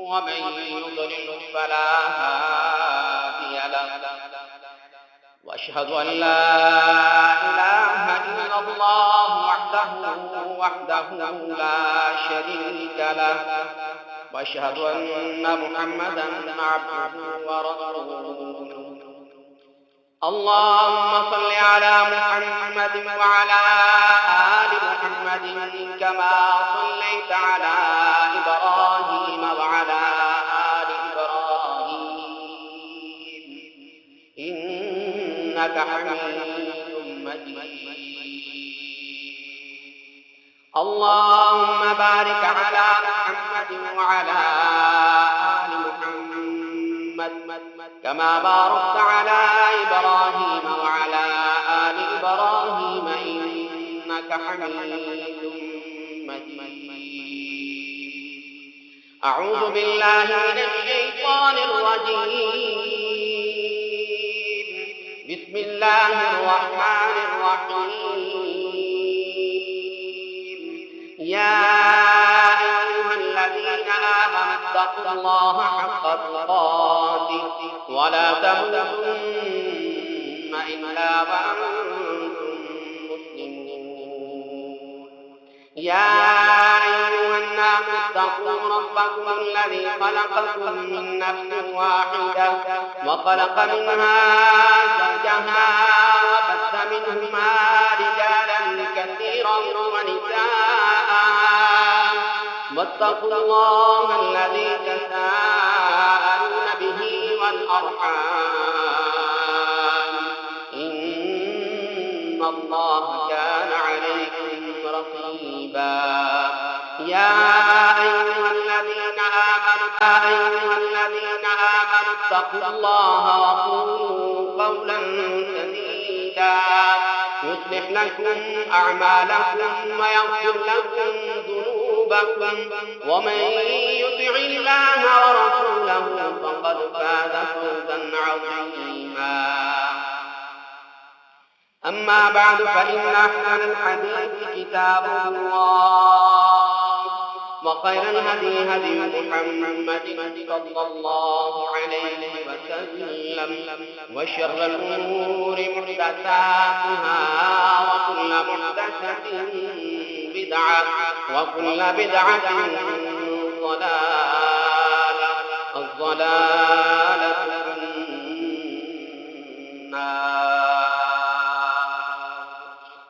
ومن يضلل فلا هادي له وأشهد أن لا إله إلا الله وحده لا شريك له وأشهد أن محمدا عبده ورسوله. اللهم صل على محمد وعلى آل محمد كما صليت على إبراهيم وعلى آل إبراهيم إنك حميد مجيد. اللهم بارك على محمد وعلى آل محمد كما باركت على إبراهيم وعلى آل إبراهيم إنك حميد مجيد. أعوذ بالله من الشيطان الرجيم. بسم الله الرحمن الرحيم. يا أيها الذين آمنوا اتقوا الله حق تقاته ولا تموتن إلا وأنتم مسلمون. يا أيها الناس اتقوا ربكم الذي خلقكم من نفس واحدة وخلق منها زوجها وبث منهما رجالا كثيرا ونساء واتقوا الله الذي تساءلون به والأرحام إن الله كان عليكم رقيبا. يا أيها الذين آمنوا اتقوا الله وقولوا قولا سديدا يصلح لكم أعمالكم ويغفر لكم ذنوبكم ومن يطع الله ورسوله فقد فاز فوزا عظيما. أما بعد فإن أحسن الحديث كتاب الله وخير الهدي هدي محمد صلى الله عليه وسلم وشر الأمور محدثاتها وكل محدثة بدعة وكل بدعة ضلالة الضلالة في النار.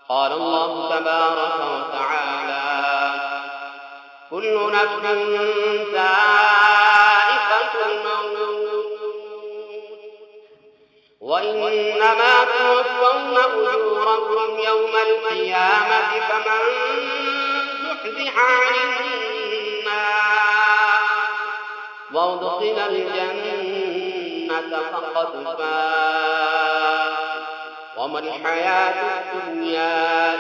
قال الله تبارك وتعالى كل نفس ذائقة الموت وإنما توفون أجوركم يوم القيامة فمن زحزح عن النار وأدخل الجنة فقد فاز وما الحياة الدنيا